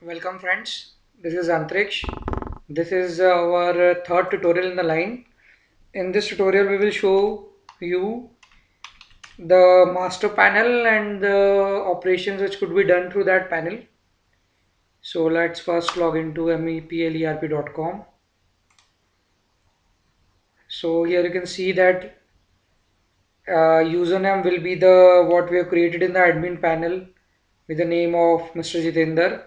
Welcome friends, this is Antriksh. This is our third tutorial in the line. In this tutorial we will show you the master panel and the operations which could be done through that panel. So let's first log into MEPL.com. So here you can see that username will be the what we have created in the admin panel with the name of Mr. Jitender.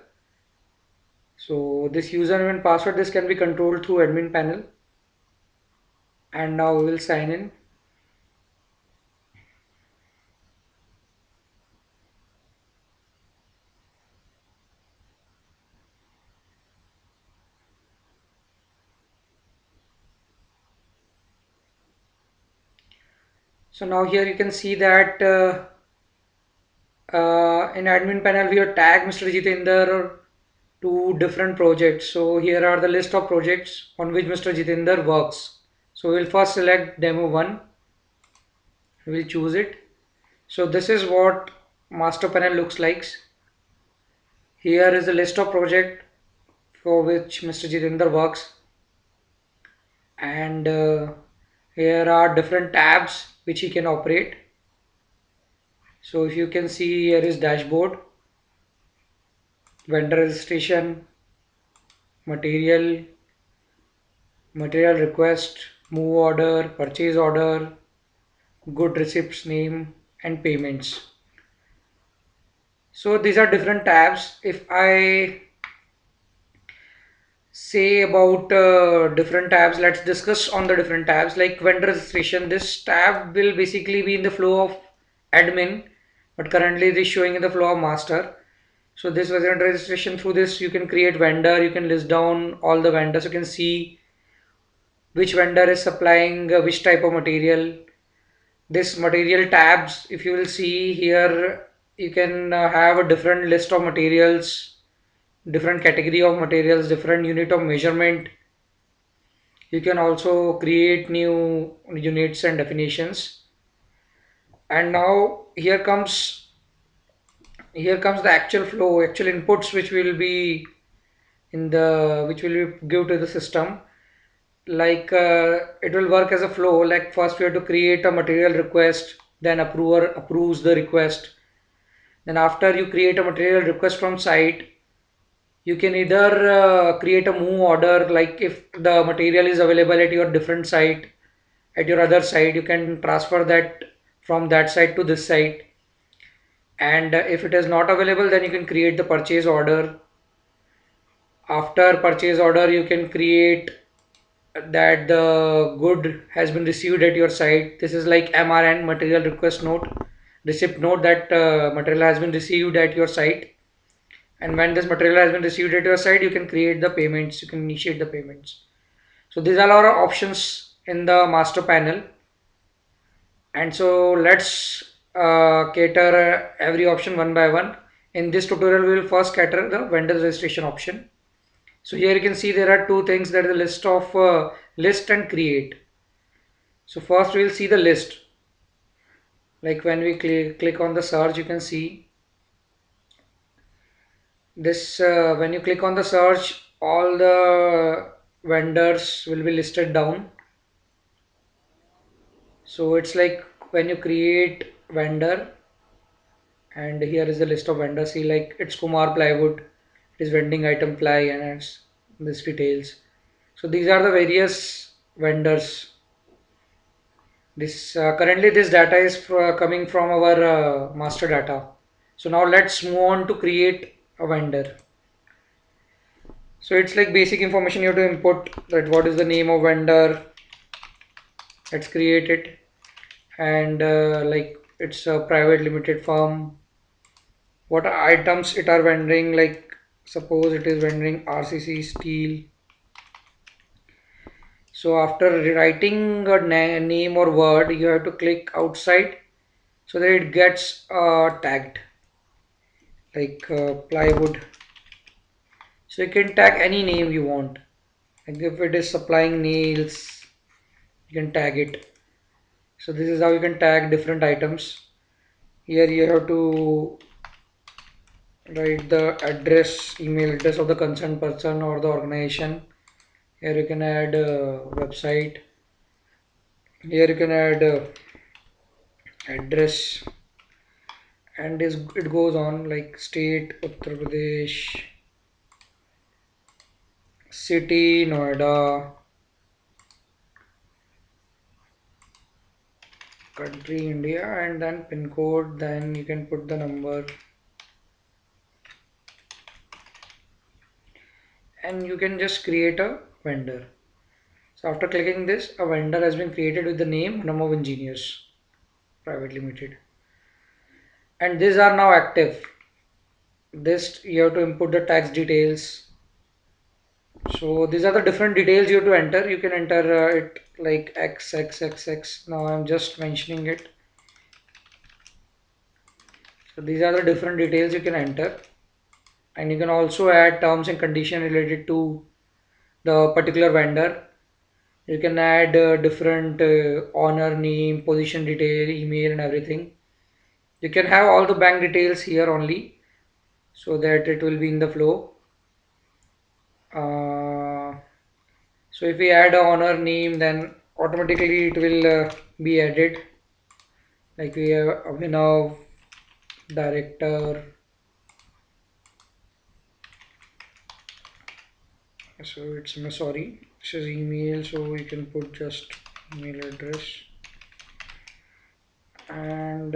So this username and password, this can be controlled through admin panel. And now we will sign in. So now here you can see that in admin panel we have tagged Mr. Jitender to different projects. So here are the list of projects on which Mr. Jitender works. So we'll first select demo 1. We'll choose it. So this is what master panel looks like. Here is the list of project for which Mr. Jitender works, and here are different tabs which he can operate. So if you can see, here is dashboard, vendor registration, material, material request, move order, purchase order, good receipts name, and payments. So these are different tabs. If I say about different tabs, let's discuss on the different tabs. Like vendor registration, this tab will basically be in the flow of admin, but currently it is showing in the flow of master. So this vendor registration, through this you can create vendor, you can list down all the vendors, you can see which vendor is supplying which type of material. This material tabs, if you will see here, you can have a different list of materials, different category of materials, different unit of measurement. You can also create new units and definitions. And now here comes the actual flow, actual inputs which will be which will be give to the system. Like it will work as a flow. Like first we have to create a material request, then approver approves the request. Then after you create a material request from site, you can either create a move order, like if the material is available at your different site, at your other site, you can transfer that from that site to this site. And if it is not available, then you can create the purchase order. After purchase order, you can create that the good has been received at your site. This is like MRN, material request note, receipt note, that material has been received at your site. And when this material has been received at your site, you can create the payments, you can initiate the payments. So these are our options in the master panel. And so let's cater every option one by one. In this tutorial, we will first cater the vendor registration option. So here you can see there are two things, that is the list of list and create. So first we will see the list. Like when we click on the search, you can see this. When you click on the search, all the vendors will be listed down. So it's like when you create vendor, and here is the list of vendors. See, like it's Kumar Plywood, it is vending item ply, and it's this details. So these are the various vendors. This currently this data is coming from our master data. So now let's move on to create a vendor. So it's like basic information you have to input, that what is the name of vendor. Let's create it, and like it's a private limited firm. What items it are vending, like suppose it is vending RCC steel. So after writing a name or word, you have to click outside so that it gets tagged, like plywood. So you can tag any name you want, like if it is supplying nails, you can tag it. So this is how you can tag different items. Here you have to Write the address, email address of the concerned person or the organization. Here you can add website. Here you can add address, and it goes on like state Uttar Pradesh, city Noida, country India, and then pin code. Then you can put the number, and you can just create a vendor. So after clicking this, a vendor has been created with the name Namo Engineers Private Limited, and these are now active. This you have to input the tax details. So these are the different details you have to enter. You can enter it like XXXX. Now I'm just mentioning it. So these are the different details you can enter, and you can also add terms and condition related to the particular vendor. You can add different owner name, position detail, email, and everything. You can have all the bank details here only, so that it will be in the flow. Uh, so if we add a owner name, then automatically it will be added. Like we have Abhinav, director. So it's sorry, this is email, so you can put just email address, and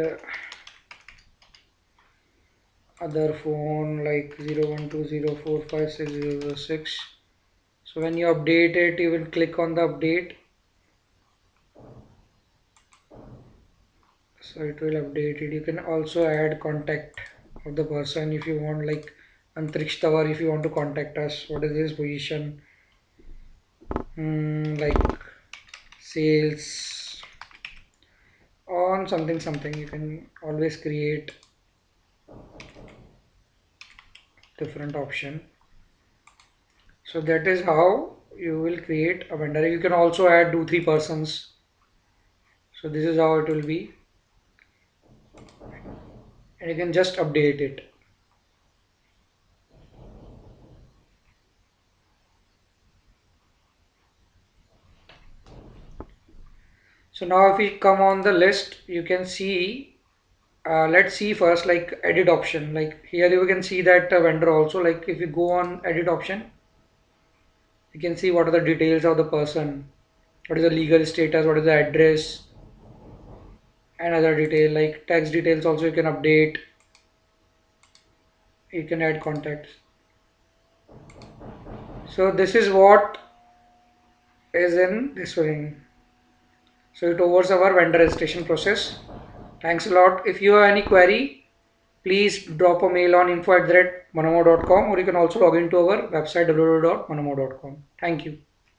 other phone like 0120456006. So when you update it, you will click on the update, so it will update it. You can also add contact of the person if you want, like Antriksh Tawar, if you want to contact us, what is his position, like sales on something something. You can always create different option. So that is how you will create a vendor. You can also add 2 3 persons. So this is how it will be, and you can just update it. So now if we come on the list, you can see, let's see first like edit option. Like here you can see that vendor also, like if you go on edit option, you can see what are the details of the person, what is the legal status, what is the address, and other detail like tax details also you can update. You can add contacts. So this is what is in this one. So it overs our vendor registration process. Thanks a lot. If you have any query, please drop a mail on info@manomo.com, or you can also log into our website www.manomo.com. Thank you.